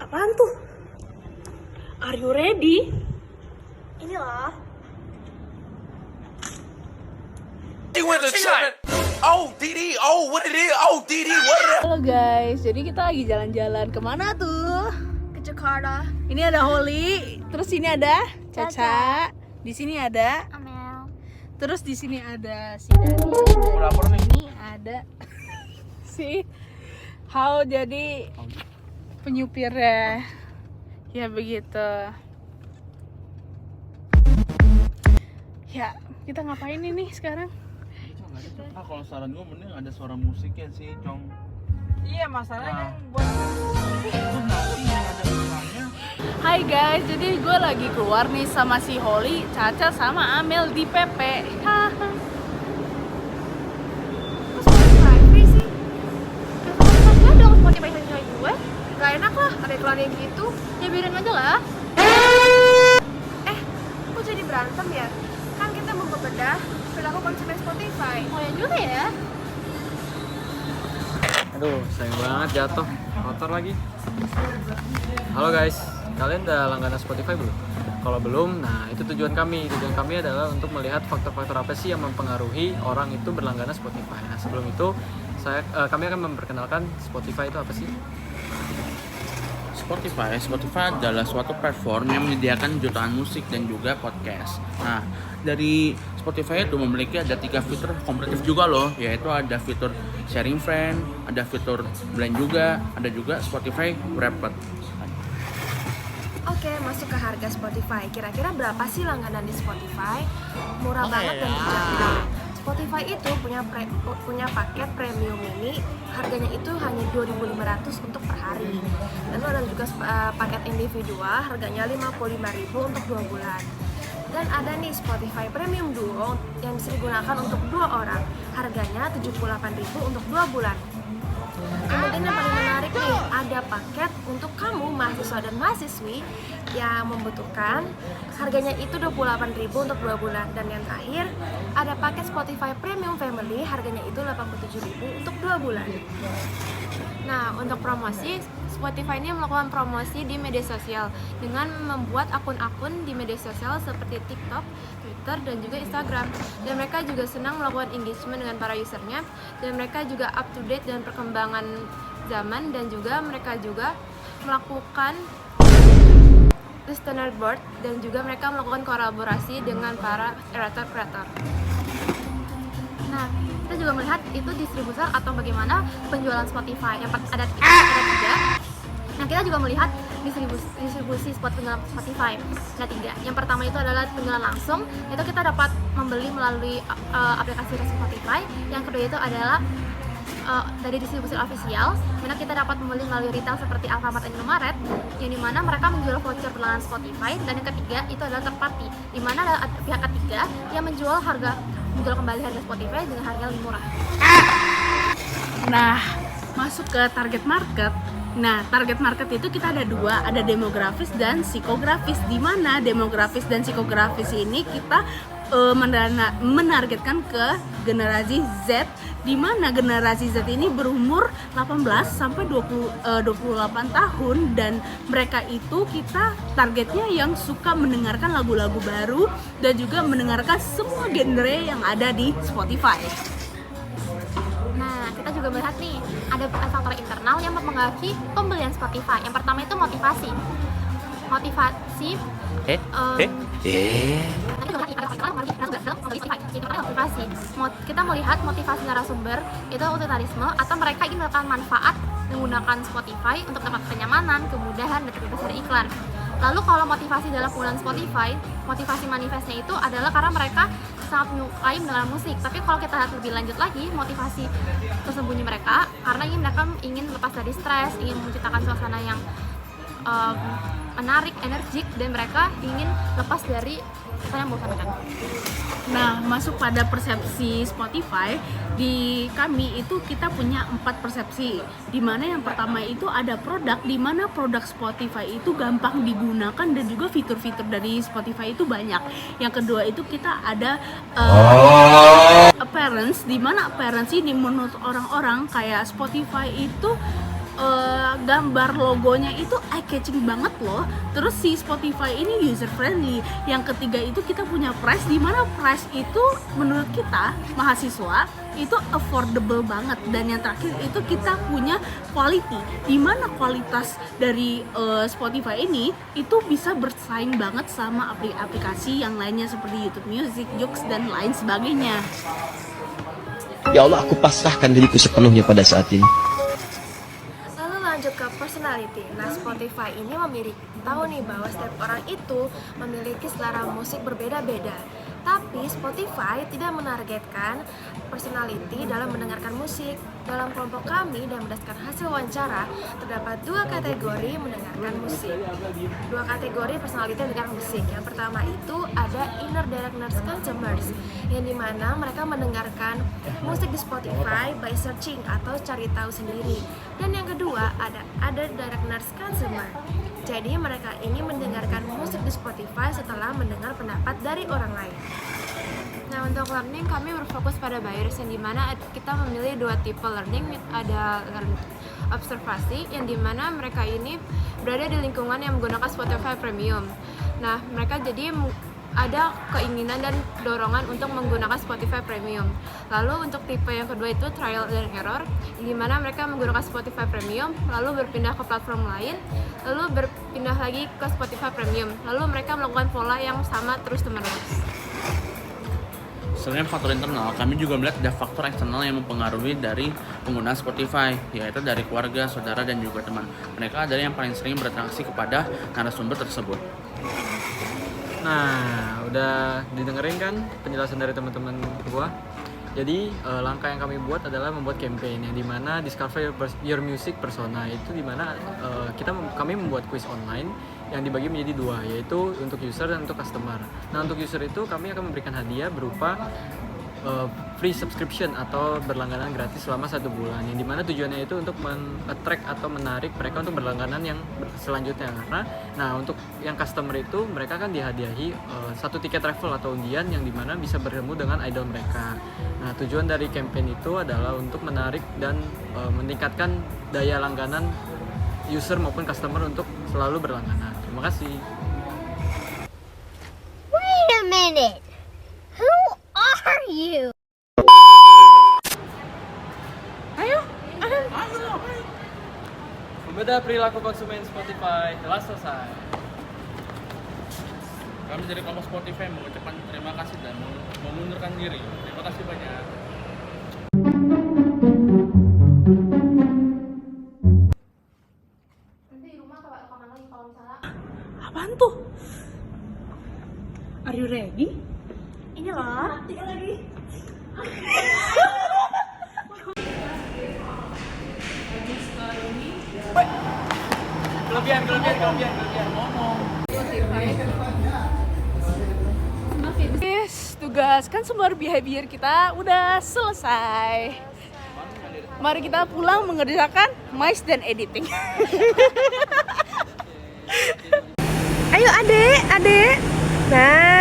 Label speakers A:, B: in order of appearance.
A: Apaan tuh? Are you ready?
B: Ini loh.
C: Oh, Didi, oh, what it is? Oh, Didi, what it is?
A: Halo guys, jadi kita lagi jalan-jalan kemana tuh?
B: Ke Jakarta.
A: Ini ada Holly, terus ini ada Caca, di sini ada,
B: Amel.
A: terus di sini ada si Dani, ini ada si Hao jadi penyupirnya. Ya begitu. Ya, kita ngapain ini sekarang?
D: Kalau saran gue mending ada suara musiknya sih, Cong.
A: Iya, masalahnya
D: Nah.
A: buat
D: Nanti yang ada suaranya.
A: Hai guys, jadi gue lagi keluar nih sama si Holly, Caca sama Amel di PP. Haha.
B: Kok Spotify free sih? Telepon gue dong Spotify sesuai gue. Gak enak lah, ada iklannya gitu. Ya biarin aja lah. Kok jadi berantem ya? Kan kita mau bebedah perilaku konsumen Spotify. Oh ya juga ya.
E: Aduh, sayang banget jatuh. Kotor lagi. Halo guys, kalian udah langganan Spotify belum? Kalau belum, nah itu tujuan kami. Tujuan kami adalah untuk melihat faktor-faktor apa sih yang mempengaruhi orang itu berlangganan Spotify. Nah, sebelum itu kami akan memperkenalkan Spotify itu apa sih?
D: Spotify adalah suatu platform yang menyediakan jutaan musik dan juga podcast. Nah, dari Spotify itu memiliki ada 3 fitur kompetitif juga loh, yaitu ada fitur sharing friend, ada fitur blend juga, ada juga Spotify Wrapped.
B: Oke, masuk ke harga Spotify. Kira-kira berapa sih langganan di Spotify? Murah banget dan terjangkau. Spotify itu punya paket premium ini, harganya itu hanya 2.500 untuk per hari. Lalu ada juga paket individual, harganya 55.000 untuk 2 bulan. Dan ada nih Spotify Premium Duo yang bisa digunakan untuk 2 orang, harganya 78.000 untuk 2 bulan. Kemudian yang paling menarik nih, ada paket untuk kamu mahasiswa dan mahasiswi yang membutuhkan, harganya itu 28.000 untuk 2 bulan. Dan yang terakhir, ada paket Spotify Premium Family, harganya itu 87.000 untuk 2 bulan.
F: Nah, untuk promosi, Spotify ini melakukan promosi di media sosial dengan membuat akun-akun di media sosial seperti TikTok, Twitter, dan juga Instagram. Dan mereka juga senang melakukan engagement dengan para usernya, dan mereka juga up to date dengan perkembangan zaman, dan juga mereka juga melakukan listener board, dan juga mereka melakukan kolaborasi dengan para creator. Nah, kita juga melihat itu distributor atau bagaimana penjualan Spotify. Yang ada 3. Nah, kita juga melihat distribusi penjualan Spotify. Ada 3. Yang pertama itu adalah penjualan langsung, itu kita dapat membeli melalui aplikasi Spotify. Yang kedua itu adalah dari distribusi official, mana kita dapat membeli melalui retail seperti Alfamart dan Indomaret, yang dimana mereka menjual voucher berlangganan Spotify. Dan yang ketiga itu adalah third party, dimana ada pihak ketiga yang menjual kembali harga Spotify dengan harga lebih murah.
A: Nah, masuk ke target market. Nah, target market itu kita ada 2, ada demografis dan psikografis. Di mana demografis dan psikografis ini kita menargetkan ke generasi Z, di mana generasi Z ini berumur 18 sampai 28 tahun, dan mereka itu kita targetnya yang suka mendengarkan lagu-lagu baru dan juga mendengarkan semua genre yang ada di Spotify.
F: Nah, kita juga melihat nih, ada faktor internal yang mempengaruhi pembelian Spotify. Yang pertama itu motivasi. Kita melihat motivasi narasumber itu utilitarisme, atau mereka ingin mendapatkan manfaat menggunakan Spotify untuk dapat kenyamanan, kemudahan, dan terbebas dari iklan. Lalu kalau motivasi dalam penggunaan Spotify, motivasi manifestnya itu adalah karena mereka sangat menyukai mendengar musik. Tapi kalau kita lihat lebih lanjut lagi, motivasi tersembunyi mereka karena mereka ingin lepas dari stres, ingin menciptakan suasana yang menarik, energik, dan mereka ingin lepas dari suasana yang membosankan.
A: Nah, masuk pada persepsi Spotify, di kami itu kita punya 4 persepsi. Dimana yang pertama itu ada produk, dimana produk Spotify itu gampang digunakan dan juga fitur-fitur dari Spotify itu banyak. Yang kedua itu kita ada appearance, dimana appearance ini menurut orang-orang kayak Spotify itu gambar logonya itu eye catching banget loh. Terus si Spotify ini user friendly. Yang ketiga itu kita punya price, di mana price itu menurut kita mahasiswa itu affordable banget. Dan yang terakhir itu kita punya quality, di mana kualitas dari Spotify ini itu bisa bersaing banget sama aplikasi yang lainnya seperti YouTube Music, Joox dan lain sebagainya.
G: Ya Allah, aku pasrahkan diriku sepenuhnya pada saat ini.
B: Lalu lanjut ke personality. Nah, Spotify ini tahu nih bahwa setiap orang itu memiliki selera musik berbeda-beda. Tapi Spotify tidak menargetkan personality dalam mendengarkan musik. Dalam kelompok kami dan berdasarkan hasil wawancara, terdapat 2 kategori mendengarkan musik. 2 kategori personality mendengarkan musik. Yang pertama itu ada inner directness consumers, yang dimana mereka mendengarkan musik di Spotify by searching atau cari tahu sendiri. Dan yang kedua ada other directness consumer. Jadi mereka ini mendengarkan musik di Spotify setelah mendengar pendapat dari orang lain.
F: Nah, untuk learning kami berfokus pada buyers, yang dimana kita memilih 2 tipe learning. Ada observasi, yang dimana mereka ini berada di lingkungan yang menggunakan Spotify Premium. Nah, mereka jadi ada keinginan dan dorongan untuk menggunakan Spotify Premium. Lalu untuk tipe yang kedua itu trial dan error, di mana mereka menggunakan Spotify Premium, lalu berpindah ke platform lain, lalu berpindah lagi ke Spotify Premium, lalu mereka melakukan pola yang sama terus-menerus.
D: Selain faktor internal, kami juga melihat ada faktor eksternal yang mempengaruhi dari pengguna Spotify, yaitu dari keluarga, saudara, dan juga teman. Mereka adalah yang paling sering berinteraksi kepada narasumber tersebut.
E: Nah, udah didengerin kan penjelasan dari teman-teman gua. Jadi langkah yang kami buat adalah membuat campaign yang dimana discover your music persona, itu dimana kami membuat quiz online yang dibagi menjadi 2, yaitu untuk user dan untuk customer. Nah, untuk user itu kami akan memberikan hadiah berupa free subscription atau berlangganan gratis selama 1 bulan, yang dimana tujuannya itu untuk men-attract atau menarik mereka untuk berlangganan yang selanjutnya. Karena untuk yang customer itu mereka kan dihadiahi 1 tiket travel atau undian yang dimana bisa bertemu dengan idol mereka. Nah, tujuan dari campaign itu adalah untuk menarik dan meningkatkan daya langganan user maupun customer untuk selalu berlangganan. Terima kasih.
H: Wait a minute. Who are you?
E: Membeda perilaku konsumen Spotify telah selesai.
D: Kami dari kelompok Spotify mengucapkan terima kasih dan mengundurkan diri. Terima kasih banyak.
A: Apaan tuh? Are you ready?
B: Ini loh.
E: Kelebihan ngomong.
A: Yes, tugas kan sumber behavior kita udah selesai. Mari kita pulang mengerjakan mice dan editing.
B: Ayo adek. Nah,